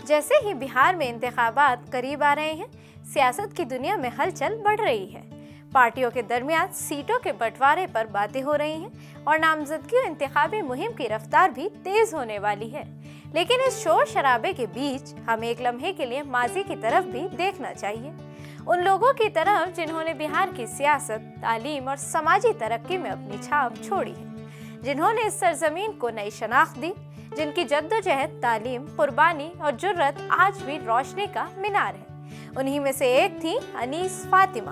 جیسے ہی بہار میں انتخابات قریب آ رہے ہیں، سیاست کی دنیا میں ہلچل بڑھ رہی ہے۔ پارٹیوں کے درمیان سیٹوں کے بٹوارے پر باتیں ہو رہی ہیں اور نامزدگی و انتخابی مہم کی رفتار بھی تیز ہونے والی ہے۔ لیکن اس شور شرابے کے بیچ ہمیں ایک لمحے کے لیے ماضی کی طرف بھی دیکھنا چاہیے، ان لوگوں کی طرف جنہوں نے بہار کی سیاست، تعلیم اور سماجی ترقی میں اپنی چھاپ چھوڑی ہے، جنہوں نے اس سرزمین کو نئی شناخت دی، جن کی جدوجہد، تعلیم، قربانی اور جرت آج بھی روشنی کا مینار ہے۔ انہی میں سے ایک تھی انیس فاطمہ،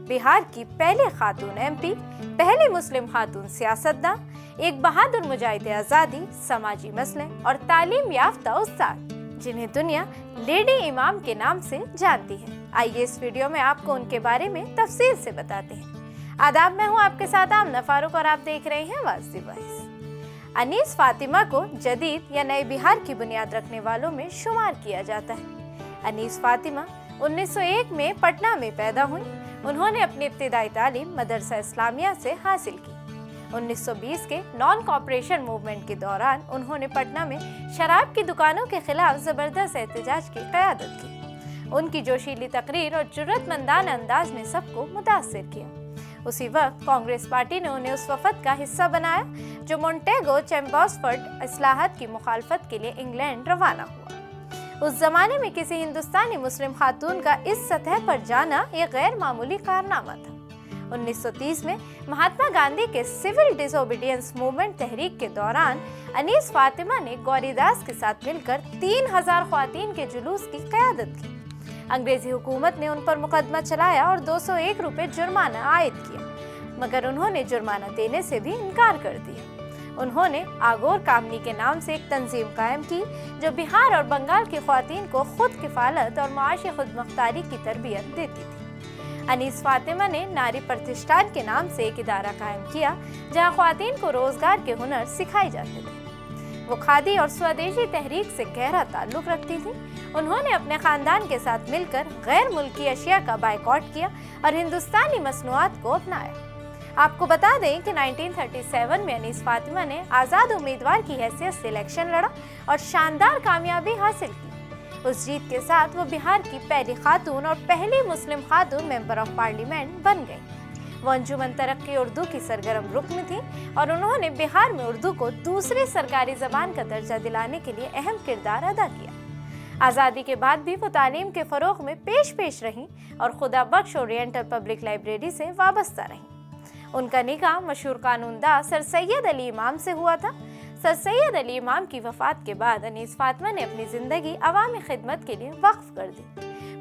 بہار کی پہلی خاتون ایم پی، پہلی مسلم خاتون سیاستداں، ایک بہادر مجاہد آزادی، سماجی مسئلے اور تعلیم یافتہ استاد، جنہیں دنیا لیڈی امام کے نام سے جانتی ہے۔ آئیے اس ویڈیو میں آپ کو ان کے بارے میں تفصیل سے بتاتے ہیں۔ آداب، میں ہوں آپ کے ساتھ آمنہ فاروق اور آپ دیکھ رہے ہیں واز دی وائس۔ انیس فاطمہ کو جدید یا نئے بہار کی بنیاد رکھنے والوں میں شمار کیا جاتا ہے۔ انیس فاطمہ 1901 میں پٹنہ میں پیدا ہوئی۔ انہوں نے اپنی ابتدائی تعلیم مدرسہ اسلامیہ سے حاصل کی۔ 1920 کے نان کوآپریشن موومنٹ کے دوران انہوں نے پٹنہ میں شراب کی دکانوں کے خلاف زبردست احتجاج کی قیادت کی۔ ان کی جوشیلی تقریر اور جرأت مندانہ انداز نے سب کو متاثر کیا۔ اسی وقت کانگریس پارٹی نے انہیں اس وفد کا حصہ بنایا جو مونٹیگو چیمبرسفورڈ اصلاحات کی مخالفت کے لیے انگلینڈ روانہ ہوا۔ اس زمانے میں کسی ہندوستانی مسلم خاتون کا اس سطح پر جانا ایک غیر معمولی کارنامہ تھا۔ 1930 میں مہاتما گاندھی کے سول ڈس اوبیڈینس موومنٹ تحریک کے دوران انیس فاطمہ نے گوری داس کے ساتھ مل کر 3000 خواتین کے جلوس کی قیادت کی۔ انگریزی حکومت نے ان پر مقدمہ چلایا اور 201 روپے جرمانہ عائد کیا، مگر انہوں نے جرمانہ دینے سے بھی انکار کر دیا۔ انہوں نے آگور کامنی کے نام سے ایک تنظیم قائم کی جو بہار اور بنگال کی خواتین کو خود کفالت اور معاشی خود مختاری کی تربیت دیتی تھی۔ انیس فاطمہ نے ناری پرتشٹھان کے نام سے ایک ادارہ قائم کیا جہاں خواتین کو روزگار کے ہنر سکھائے جاتے تھے۔ وہ کھادی اور سودیشی تحریک سے گہرا تعلق رکھتی تھی۔ انہوں نے اپنے خاندان کے ساتھ مل کر غیر ملکی اشیاء کا بائیکاٹ کیا اور ہندوستانی مصنوعات کو اپنایا۔ آپ کو بتا دیں کہ 1937 میں انیس فاطمہ نے آزاد امیدوار کی حیثیت سے الیکشن لڑا اور شاندار کامیابی حاصل کی۔ اس جیت کے ساتھ وہ بہار کی پہلی خاتون اور پہلی مسلم خاتون ممبر آف پارلیمنٹ بن گئیں۔ وہ انجمن ترقی اردو کی سرگرم رکن تھیں اور انہوں نے بہار میں اردو کو دوسری سرکاری زبان کا درجہ دلانے کے لیے اہم کردار ادا کیا۔ آزادی کے بعد بھی وہ تعلیم کے فروغ میں پیش رہیں اور خدا بخش اورینٹل پبلک لائبریری سے وابستہ رہیں۔ ان کا نکاح مشہور قانون داں سر سید علی امام سے ہوا تھا۔ سر سید علی امام کی وفات کے بعد انیس فاطمہ نے اپنی زندگی عوامی خدمت کے لیے وقف کر دی۔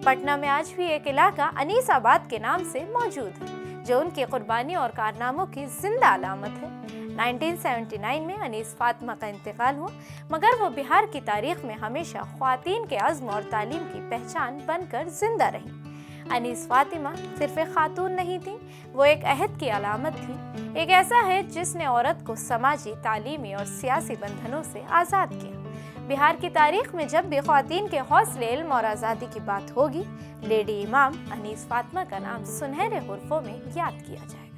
پٹنہ میں آج بھی ایک علاقہ انیس آباد کے نام سے موجود ہے جو ان کی قربانیوں اور کارناموں کی زندہ علامت ہے۔ 1979 میں انیس فاطمہ کا انتقال ہوا، مگر وہ بہار کی تاریخ میں ہمیشہ خواتین کے عزم اور تعلیم کی پہچان بن کر زندہ رہیں۔ انیس فاطمہ صرف ایک خاتون نہیں تھی، وہ ایک عہد کی علامت تھی، ایک ایسا ہے جس نے عورت کو سماجی، تعلیمی اور سیاسی بندھنوں سے آزاد کیا۔ بہار کی تاریخ میں جب بھی خواتین کے حوصلے، علم اور آزادی کی بات ہوگی، لیڈی امام انیس فاطمہ کا نام سنہرے حروفوں میں یاد کیا جائے۔